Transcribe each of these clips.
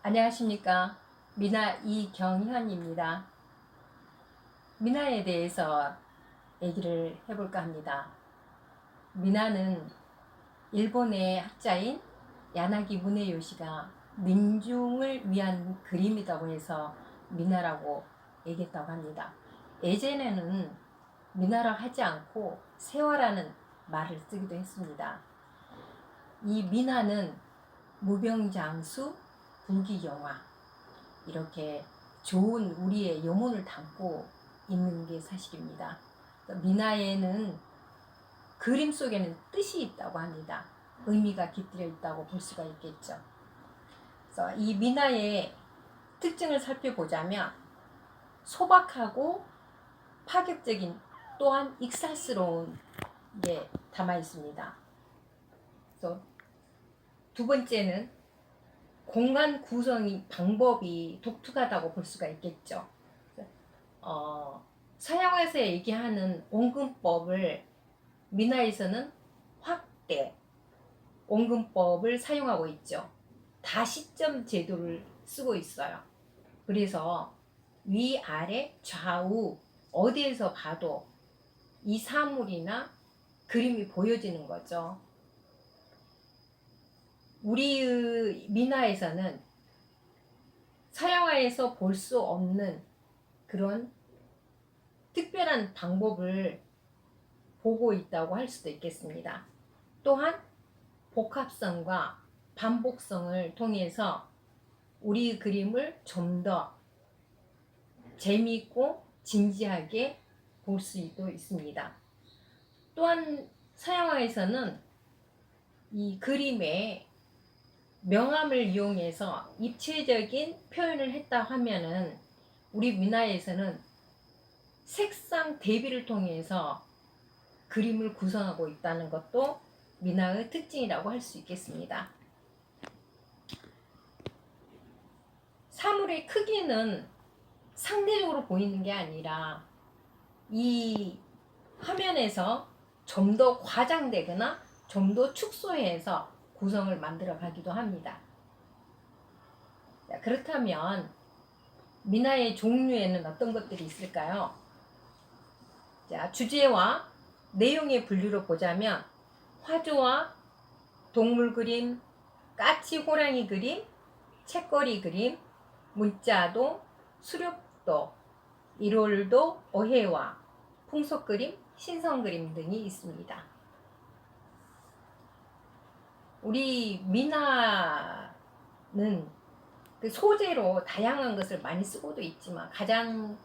안녕하십니까. 미나 이경현입니다. 미나에 대해서 얘기를 해볼까 합니다. 미나는 일본의 학자인 야나기 무네요시가 민중을 위한 그림이라고 해서 미나라고 얘기했다고 합니다. 예전에는 미나라고 하지 않고 세화라는 말을 쓰기도 했습니다. 이 미나는 무병장수, 부귀영화, 이렇게 좋은 우리의 영혼을 담고 있는 게 사실입니다. 미나에는 그림 속에는 뜻이 있다고 합니다. 의미가 깃들여 있다고 볼 수가 있겠죠. 그래서 이 미나의 특징을 살펴보자면 소박하고 파격적인, 또한 익살스러운 게 담아 있습니다. 그래서 두 번째는 공간 구성 방법이 독특하다고 볼 수가 있겠죠. 서양에서 얘기하는 원근법을 미나에서는 확대 원근법을 사용하고 있죠. 다시점 제도를 쓰고 있어요. 그래서 위아래 좌우 어디에서 봐도 이 사물이나 그림이 보여지는 거죠. 우리의 미나에서는 서양화에서 볼 수 없는 그런 특별한 방법을 보고 있다고 할 수도 있겠습니다. 또한 복합성과 반복성을 통해서 우리 그림을 좀 더 재미있고 진지하게 볼 수도 있습니다. 또한 서양화에서는 이 그림에 명암을 이용해서 입체적인 표현을 했다 하면은 우리 미나에서는 색상 대비를 통해서 그림을 구성하고 있다는 것도 미나의 특징이라고 할 수 있겠습니다. 사물의 크기는 상대적으로 보이는 게 아니라 이 화면에서 좀 더 과장되거나 좀 더 축소해서 구성을 만들어 가기도 합니다. 그렇다면 미나의 종류에는 어떤 것들이 있을까요? 자, 주제와 내용의 분류로 보자면 화조와 동물 그림, 까치 호랑이 그림, 책거리 그림, 문자도, 수렵도, 일월도, 어해와, 풍속 그림, 신성 그림 등이 있습니다. 우리 미나는 그 소재로 다양한 것을 많이 쓰고도 있지만 가장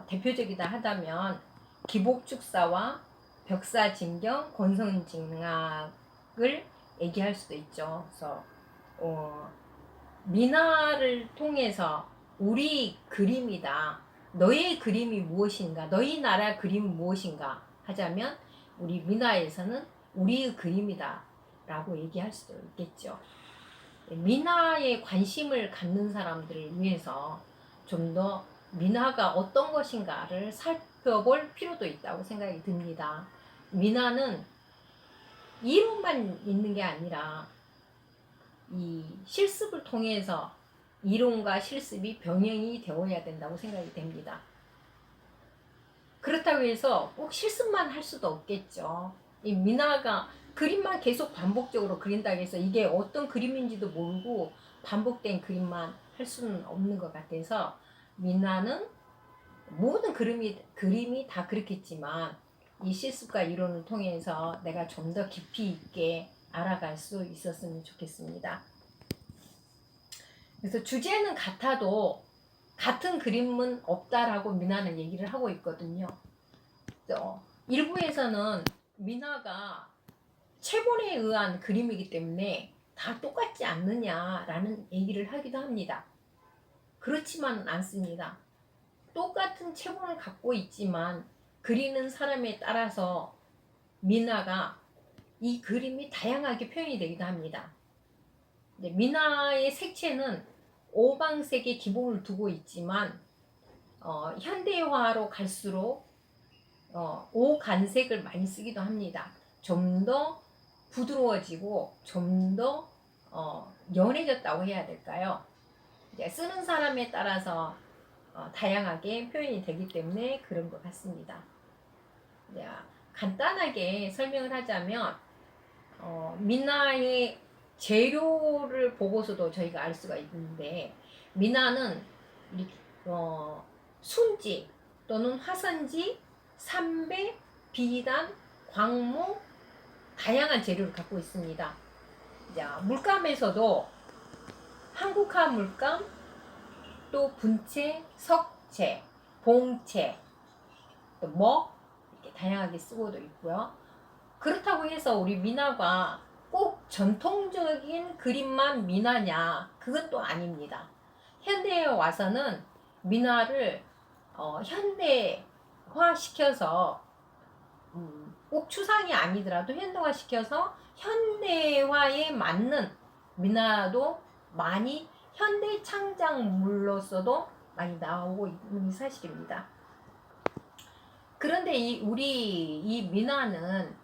대표적이다 하다면 기복축사와 벽사진경, 권선징악을 얘기할 수도 있죠. 그래서 미나를 통해서 우리 그림이다, 너의 그림이 무엇인가, 너희 나라 그림은 무엇인가 하자면 우리 미나에서는 우리의 그림이다 라고 얘기할 수도 있겠죠. 미나에 관심을 갖는 사람들을 위해서 좀 더 미나가 어떤 것인가를 살펴볼 필요도 있다고 생각이 듭니다. 미나는 이론만 있는 게 아니라 이 실습을 통해서 이론과 실습이 병행이 되어야 된다고 생각이 됩니다. 그렇다고 해서 꼭 실습만 할 수도 없겠죠. 이 미나가 그림만 계속 반복적으로 그린다고 해서 이게 어떤 그림인지도 모르고 반복된 그림만 할 수는 없는 것 같아서 미나는 모든 그림이 다 그렇겠지만 이 실습과 이론을 통해서 내가 좀 더 깊이 있게 알아갈 수 있었으면 좋겠습니다. 그래서 주제는 같아도 같은 그림은 없다라고 미나는 얘기를 하고 있거든요. 일부에서는 미나가 체본에 의한 그림이기 때문에 다 똑같지 않느냐라는 얘기를 하기도 합니다. 그렇지만 않습니다. 똑같은 체본을 갖고 있지만 그리는 사람에 따라서 미나가 이 그림이 다양하게 표현이 되기도 합니다. 미나의 색채는 오방색의 기본을 두고 있지만 현대화로 갈수록 오간색을 많이 쓰기도 합니다. 좀 더 부드러워지고 좀 더 연해졌다고 해야 될까요? 이제 쓰는 사람에 따라서 다양하게 표현이 되기 때문에 그런 것 같습니다. 이제 간단하게 설명을 하자면 미나의 재료를 보고서도 저희가 알 수가 있는데, 미나는 순지 또는 화산지, 삼배, 비단, 광목, 다양한 재료를 갖고 있습니다. 자, 물감에서도 한국화 물감, 또 분체, 석체, 봉체, 또 먹, 이렇게 다양하게 쓰고도 있고요. 그렇다고 해서 우리 미나가 꼭 전통적인 그림만 미나냐? 그건 또 아닙니다. 현대에 와서는 미나를 현대화 시켜서 꼭 추상이 아니더라도 현대화 시켜서 현대화에 맞는 미나도 많이 현대 창작물로서도 많이 나오고 있는 사실입니다. 그런데 우리 이 미나는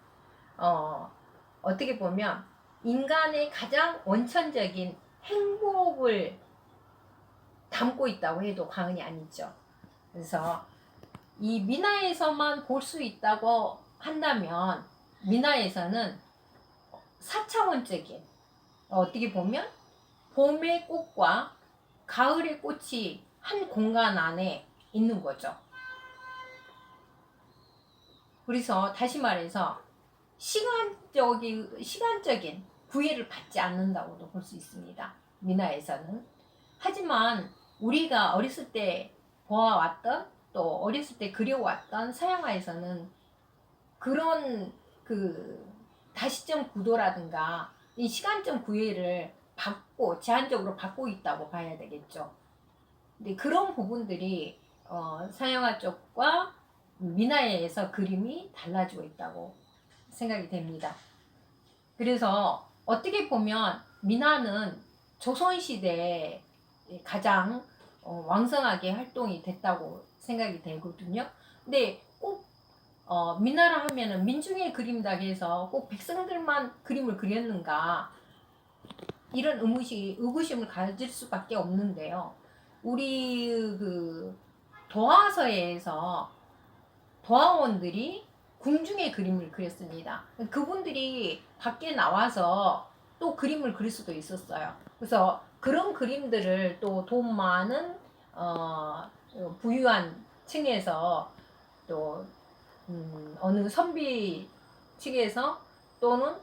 어떻게 보면 인간의 가장 원천적인 행복을 담고 있다고 해도 과언이 아니죠. 그래서 이 미나에서만 볼 수 있다고 한다면, 미나에서는 4차원적인, 어떻게 보면 봄의 꽃과 가을의 꽃이 한 공간 안에 있는 거죠. 그래서 다시 말해서 시간적인 구애를 받지 않는다고도 볼 수 있습니다. 미나에서는. 하지만 우리가 어렸을 때 보아왔던, 또 어렸을 때 그려왔던 서양화에서는 그런 다시점 구도라든가 이 시간적 구애를 받고 제한적으로 받고 있다고 봐야 되겠죠. 근데 그런 부분들이 서양화 쪽과 미나에서 그림이 달라지고 있다고 생각이 됩니다. 그래서 어떻게 보면 미나는 조선시대에 가장 왕성하게 활동이 됐다고 생각이 되거든요. 근데 꼭 미나라 하면은 민중의 그림이다 해서 꼭 백성들만 그림을 그렸는가, 이런 의구심을 가질 수밖에 없는데요. 우리 도화서에서 도화원들이 궁중의 그림을 그렸습니다. 그분들이 밖에 나와서 또 그림을 그릴 수도 있었어요. 그래서 그런 그림들을 또 돈 많은 부유한 층에서, 또 어느 선비 측에서, 또는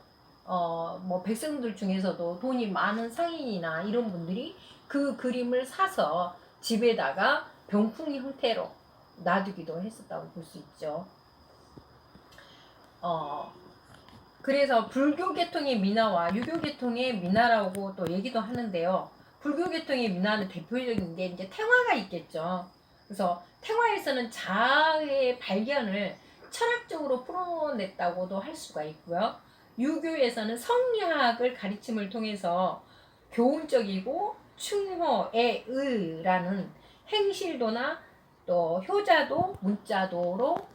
뭐 백성들 중에서도 돈이 많은 상인이나 이런 분들이 그 그림을 사서 집에다가 병풍 형태로 놔두기도 했었다고 볼 수 있죠. 그래서 불교 계통의 미나와 유교 계통의 미나라고 또 얘기도 하는데요. 불교 계통의 미나는 대표적인 게 이제 탱화가 있겠죠. 그래서 탱화에서는 자아의 발견을 철학적으로 풀어냈다고도 할 수가 있고요. 유교에서는 성리학을 가르침을 통해서 교훈적이고 충효애의라는 행실도나 또 효자도, 문자도로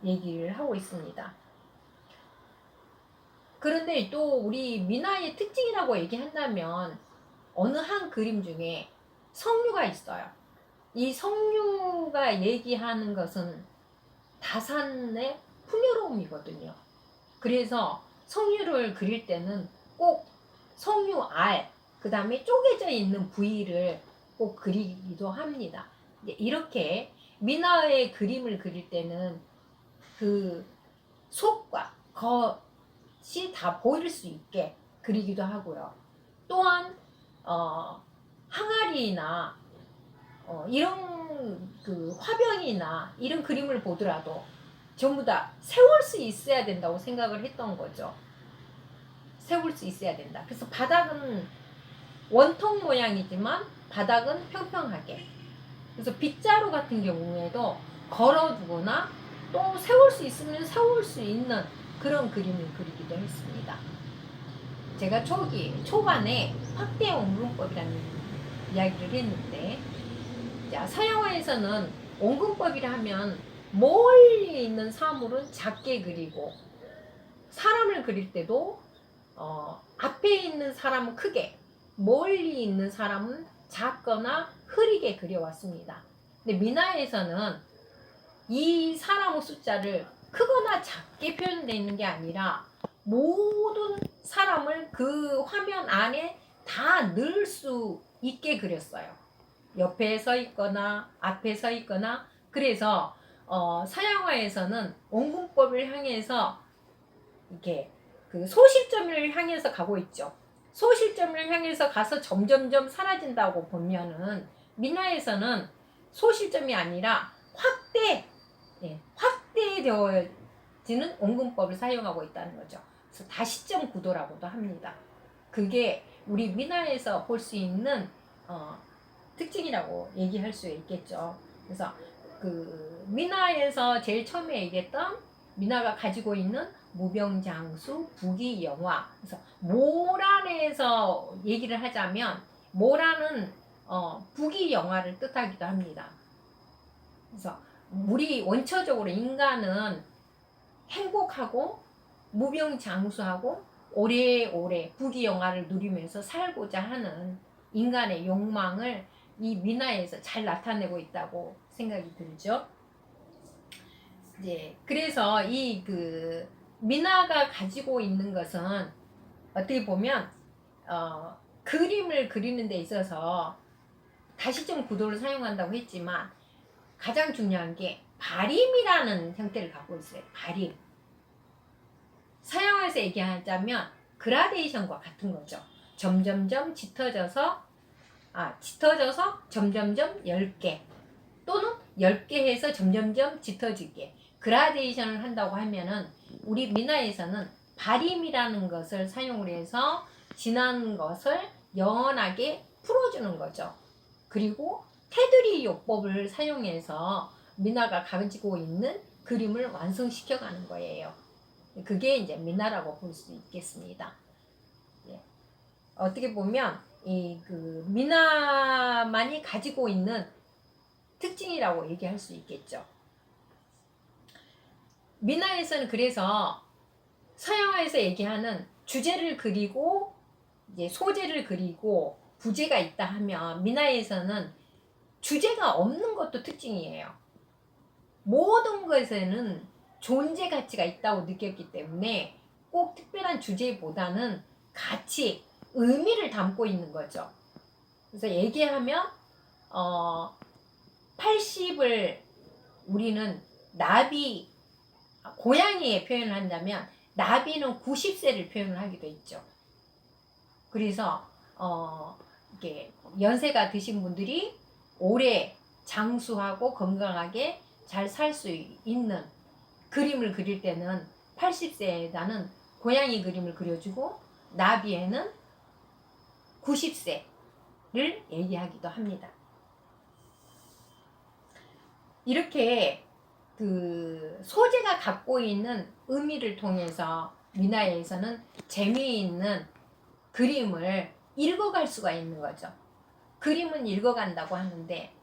얘기를 하고 있습니다. 그런데 또 우리 미나의 특징이라고 얘기한다면 어느 한 그림 중에 성류가 있어요. 이 성류가 얘기하는 것은 다산의 풍요로움이거든요. 그래서 성류를 그릴 때는 꼭 성류 알, 그 다음에 쪼개져 있는 부위를 꼭 그리기도 합니다. 이렇게 미나의 그림을 그릴 때는 그 속과 겉이 다 보일 수 있게 그리기도 하고요. 또한 항아리나 이런 화병이나 이런 그림을 보더라도 전부 다 세울 수 있어야 된다고 생각을 했던 거죠. 세울 수 있어야 된다. 그래서 바닥은 원통 모양이지만 바닥은 평평하게. 그래서 빗자루 같은 경우에도 걸어두거나 또 세울 수 있으면 세울 수 있는 그런 그림을 그리기도 했습니다. 제가 초반에 확대 원근법이라는 이야기를 했는데, 자, 서양화에서는 원근법이라 하면 멀리 있는 사물은 작게 그리고, 사람을 그릴 때도 앞에 있는 사람은 크게, 멀리 있는 사람은 작거나 흐리게 그려왔습니다. 근데 미나에서는 이 사람의 숫자를 크거나 작게 표현되어 있는 게 아니라 모든 사람을 그 화면 안에 다 넣을 수 있게 그렸어요. 옆에 서 있거나 앞에 서 있거나. 그래서 서양화에서는 원근법을 향해서 이렇게 그 소실점을 향해서 가고 있죠. 소실점을 향해서 가서 점점점 사라진다고 보면은 미나에서는 소실점이 아니라 확대되어지는 원근법을 사용하고 있다는 거죠. 그래서 다시점 구도라고도 합니다. 그게 우리 미나에서 볼 수 있는 특징이라고 얘기할 수 있겠죠. 그래서 그 미나에서 제일 처음에 얘기했던 미나가 가지고 있는 무병장수 부귀영화. 그래서 모란에서 얘기를 하자면 모란은 부귀영화를 뜻하기도 합니다. 그래서 우리 원초적으로 인간은 행복하고 무병장수하고 오래오래 부귀영화를 누리면서 살고자 하는 인간의 욕망을 이 미나에서 잘 나타내고 있다고 생각이 들죠. 이제 그래서 이 그 미나가 가지고 있는 것은 어떻게 보면 그림을 그리는 데 있어서 다시점 구도를 사용한다고 했지만 가장 중요한 게 발임이라는 형태를 갖고 있어요. 발임. 서양에서 얘기하자면 그라데이션과 같은 거죠. 점점점 짙어져서 점점점 10개 또는 10개 해서 점점점 짙어지게 그라데이션을 한다고 하면은 우리 미나에서는 발임이라는 것을 사용을 해서 진한 것을 연하게 풀어주는 거죠. 그리고 테두리 요법을 사용해서 미나가 가지고 있는 그림을 완성시켜가는 거예요. 그게 이제 미나라고 볼 수 있겠습니다. 예. 어떻게 보면 이 그 미나만이 가지고 있는 특징이라고 얘기할 수 있겠죠. 미나에서는 그래서 서양화에서 얘기하는 주제를 그리고 이제 소재를 그리고 부제가 있다 하면 미나에서는 주제가 없는 것도 특징이에요. 모든 것에는 존재 가치가 있다고 느꼈기 때문에 꼭 특별한 주제보다는 가치, 의미를 담고 있는 거죠. 그래서 얘기하면 80을 우리는 나비, 고양이에 표현을 한다면 나비는 90세를 표현을 하기도 했죠. 그래서 이렇게 연세가 드신 분들이 오래 장수하고 건강하게 잘 살 수 있는 그림을 그릴 때는 80세에다는 고양이 그림을 그려주고 나비에는 90세를 얘기하기도 합니다. 이렇게 그 소재가 갖고 있는 의미를 통해서 미나에서는 재미있는 그림을 읽어갈 수가 있는 거죠. 그림은 읽어간다고 하는데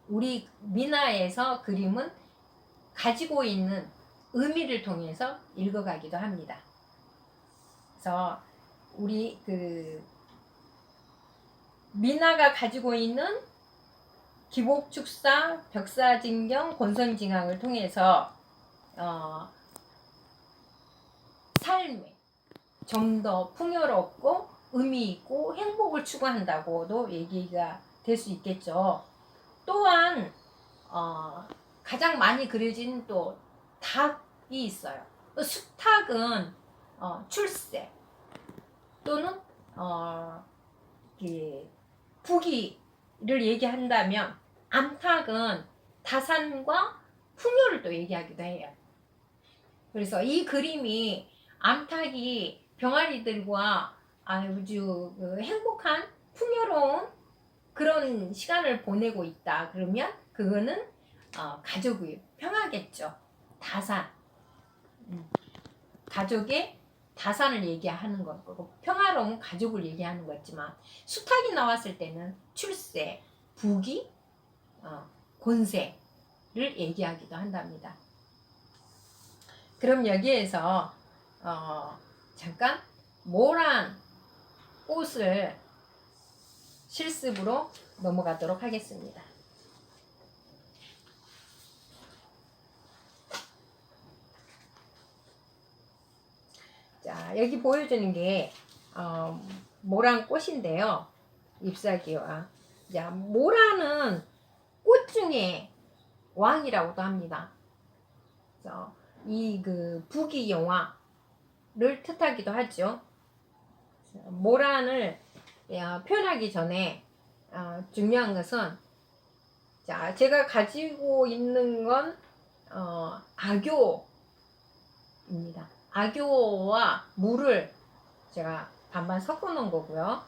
우리 미나에서 그림은 가지고 있는 의미를 통해서 읽어가기도 합니다. 그래서 우리 그 미나가 가지고 있는 기복축사, 벽사진경, 권선징악을 통해서 삶에 좀 더 풍요롭고 의미 있고 행복을 추구한다고도 얘기가 될 수 있겠죠. 또한 가장 많이 그려진 또 닭이 있어요. 수탉은 출세 또는 부귀를 얘기한다면 암탉은 다산과 풍요를 또 얘기하기도 해요. 그래서 이 그림이 암탉이 병아리들과 아주 행복한 풍요로운 그런 시간을 보내고 있다. 그러면 그거는 가족의 평화겠죠. 다산. 가족의 다산을 얘기하는 거고 평화로운 가족을 얘기하는 거지만 수탉이 나왔을 때는 출세, 부귀, 권세를 얘기하기도 한답니다. 그럼 여기에서 잠깐 모란 꽃을 실습으로 넘어가도록 하겠습니다. 자, 여기 보여주는 게 모란 꽃인데요. 잎사귀와. 자, 모란은 꽃 중에 왕이라고도 합니다. 이 그 부귀영화를 뜻하기도 하죠. 모란을 표현하기 전에 중요한 것은, 자, 제가 가지고 있는 건 악교입니다. 악교와 물을 제가 반반 섞어 놓은 거고요.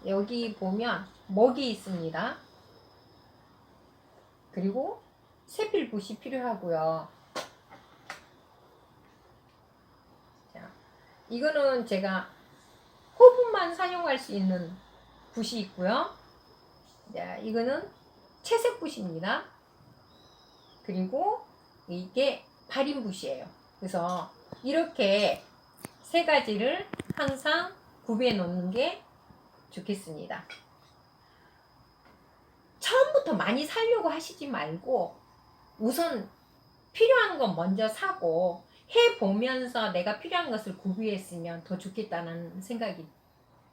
여기 보면 먹이 있습니다. 그리고 세필붓이 필요하고요. 자, 이거는 제가 호분만 사용할 수 있는 붓이 있고요. 자, 이거는 채색붓입니다. 그리고 이게 발인붓이에요. 그래서 이렇게 세 가지를 항상 구비해 놓는 게 좋겠습니다. 처음부터 많이 사려고 하시지 말고 우선 필요한 건 먼저 사고 해보면서 내가 필요한 것을 구비했으면 더 좋겠다는 생각이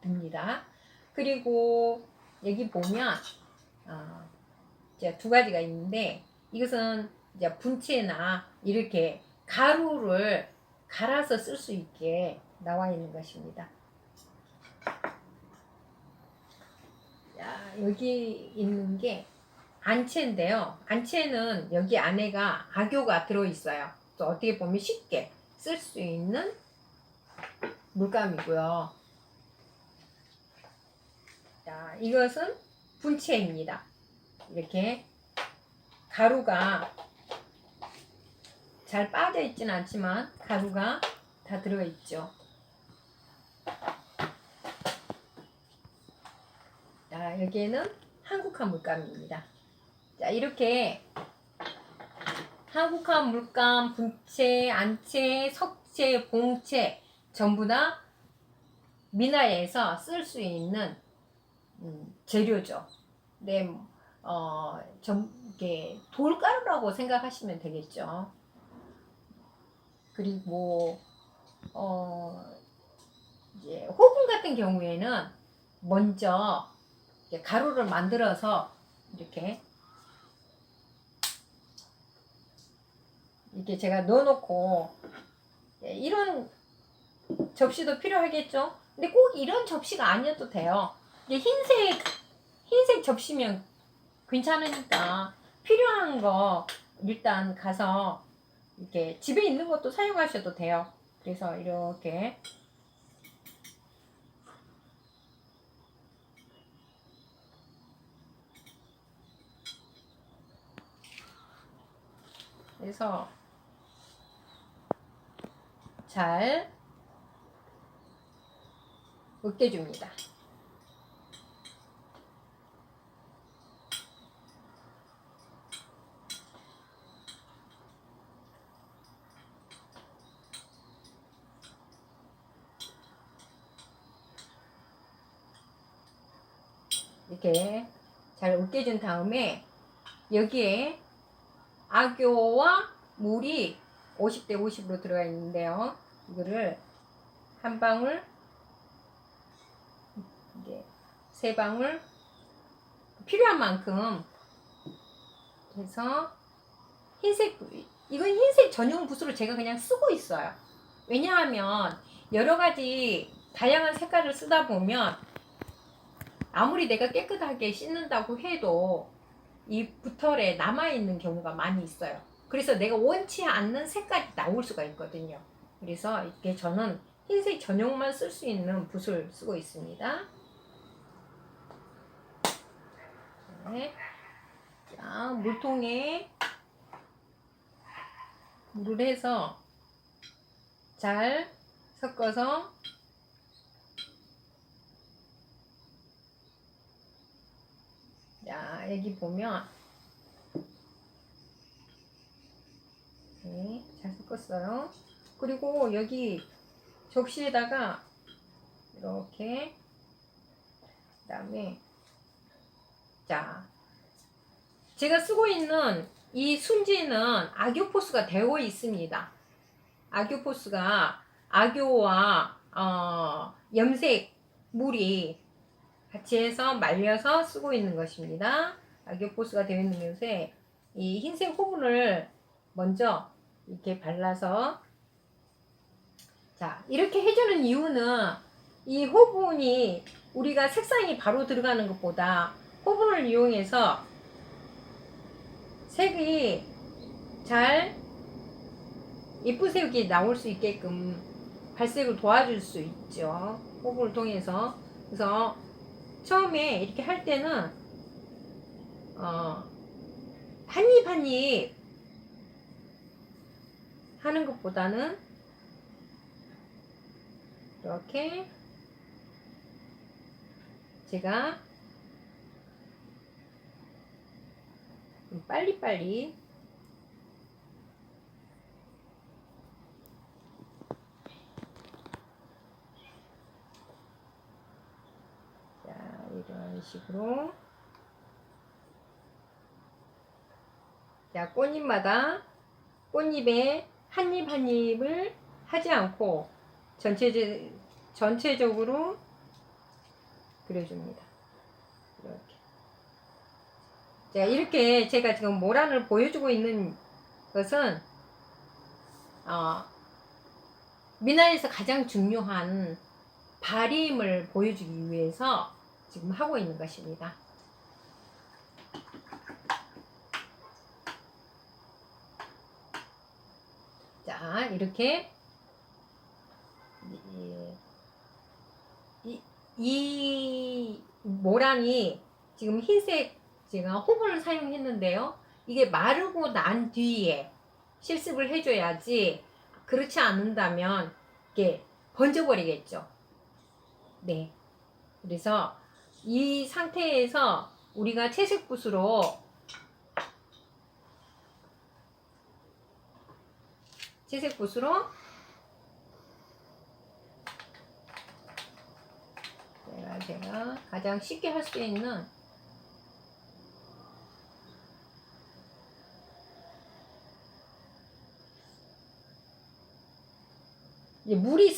듭니다. 그리고 여기 보면 이제 두 가지가 있는데, 이것은 이제 분체나 이렇게 가루를 갈아서 쓸 수 있게 나와 있는 것입니다. 자, 여기 있는 게 안채인데요. 안채는 여기 안에가 악교가 들어있어요. 또 어떻게 보면 쉽게 쓸 수 있는 물감이고요. 자, 이것은 분체입니다. 이렇게 가루가 잘 빠져 있지는 않지만 가루가 다 들어있죠. 자, 여기에는 한국화 물감입니다. 자, 이렇게 한국화 물감, 분체, 안체, 석체, 봉체 전부 다 미나에서 쓸 수 있는 재료죠. 네, 이게 돌가루라고 생각하시면 되겠죠. 그리고 이제 호분 같은 경우에는 먼저 가루를 만들어서 이렇게 제가 넣어놓고, 이런 접시도 필요하겠죠. 근데 꼭 이런 접시가 아니어도 돼요. 이게 흰색 접시면 괜찮으니까 필요한 거 일단 가서 이렇게 집에 있는 것도 사용하셔도 돼요. 그래서 이렇게 그래서 잘 으깨줍니다. 이렇게 잘 으깨준 다음에 여기에 악교와 물이 50대 50으로 들어가 있는데요. 이거를 한 방울, 이제 세 방울 필요한 만큼 해서 이건 흰색 전용 붓으로 제가 그냥 쓰고 있어요. 왜냐하면 여러 가지 다양한 색깔을 쓰다 보면 아무리 내가 깨끗하게 씻는다고 해도 이 붓털에 남아있는 경우가 많이 있어요. 그래서 내가 원치 않는 색깔이 나올 수가 있거든요. 그래서 이게 저는 흰색 전용만 쓸 수 있는 붓을 쓰고 있습니다. 네. 자, 물통에 물을 해서 잘 섞어서 자, 여기 보면 네, 잘 섞었어요. 그리고 여기 접시에다가 이렇게 다음에 자, 제가 쓰고 있는 이 순지는 아교포스가 되어 있습니다. 아교포스가 아교와 염색 물이 같이 해서 말려서 쓰고 있는 것입니다. 아교포스가 되어 있는 것에 이 흰색 호분을 먼저 이렇게 발라서 자, 이렇게 해주는 이유는 이 호분이 우리가 색상이 바로 들어가는 것보다 호분을 이용해서 색이 잘 예쁜 색이 나올 수 있게끔 발색을 도와줄 수 있죠. 호분을 통해서. 그래서 처음에 이렇게 할 때는 한 입 한 입 하는 것보다는 이렇게 제가 빨리빨리 자, 이런 식으로 자, 꽃잎마다 꽃잎에 한 입 한 입을 하지 않고 전체적으로 그려줍니다. 이렇게. 자, 이렇게 제가 지금 모란을 보여주고 있는 것은 미나에서 가장 중요한 발임을 보여주기 위해서 지금 하고 있는 것입니다. 자, 이렇게 이 모란이 지금 흰색 제가 호분을 사용했는데요. 이게 마르고 난 뒤에 실습을 해줘야지 그렇지 않는다면 이게 번져버리겠죠. 네. 그래서 이 상태에서 우리가 채색 붓으로 제가 가장 쉽게 할 수 있는 물이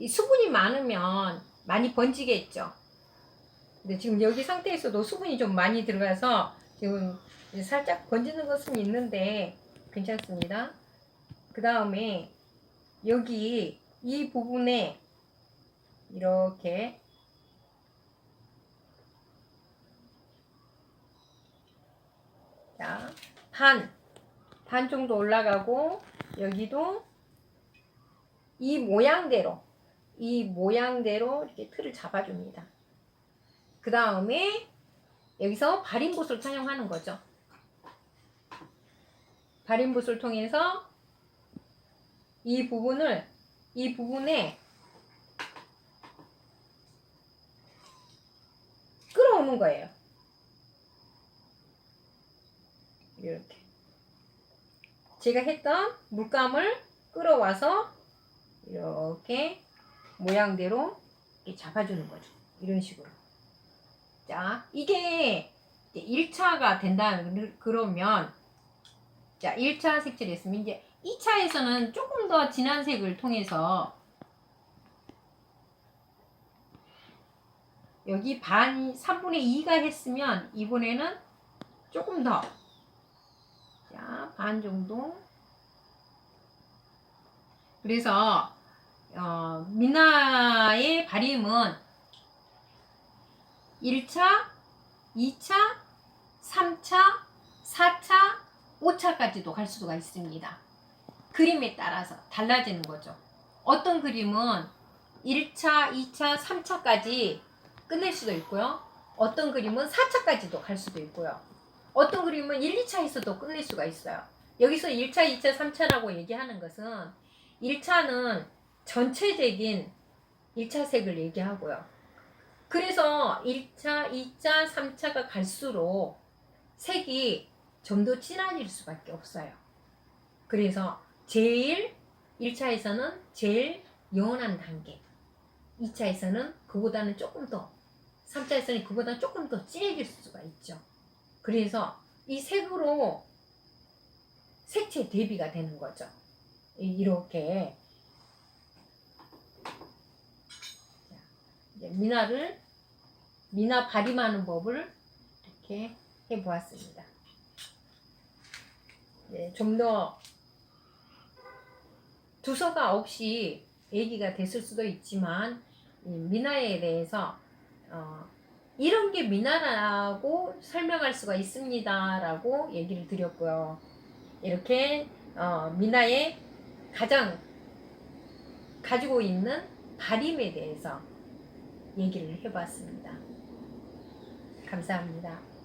수분이 많으면 많이 번지겠죠. 근데 지금 여기 상태에서도 수분이 좀 많이 들어가서 지금 살짝 번지는 것은 있는데 괜찮습니다. 그 다음에 여기 이 부분에 이렇게 자, 반 정도 올라가고 여기도 이 모양대로 이렇게 틀을 잡아줍니다. 그 다음에 여기서 발인붓을 사용하는 거죠. 발인붓을 통해서 이 부분에 끌어오는 거예요. 이렇게 제가 했던 물감을 끌어와서 이렇게 모양대로 이렇게 잡아주는 거죠. 이런 식으로. 자, 이게 1차가 된다 그러면 자, 1차 색칠을 했으면 이제 2차에서는 조금 더 진한 색을 통해서 여기 3분의 2가 했으면 이번에는 조금 더 자, 반 정도. 그래서 미나의 발임은 1차, 2차, 3차, 4차, 5차까지도 갈 수가 있습니다. 그림에 따라서 달라지는 거죠. 어떤 그림은 1차, 2차, 3차까지 끝낼 수도 있고요. 어떤 그림은 4차까지도 갈 수도 있고요. 어떤 그림은 1, 2차에서도 끝낼 수가 있어요. 여기서 1차, 2차, 3차라고 얘기하는 것은 1차는 전체적인 1차 색을 얘기하고요. 그래서 1차, 2차, 3차가 갈수록 색이 좀 더 진해질 수밖에 없어요. 그래서 1차에서는 제일 연한 단계, 2차에서는 그보다는 조금 더 3자에서는 그보다 조금 더 진해질 수가 있죠. 그래서 이 색으로 색채 대비가 되는 거죠. 이렇게 이제 미나 발림하는 법을 이렇게 해보았습니다. 네, 좀 더 두서가 없이 얘기가 됐을 수도 있지만 이 미나에 대해서 이런 게 미나라고 설명할 수가 있습니다 라고 얘기를 드렸고요. 이렇게 미나의 가장 가지고 있는 발림에 대해서 얘기를 해봤습니다. 감사합니다.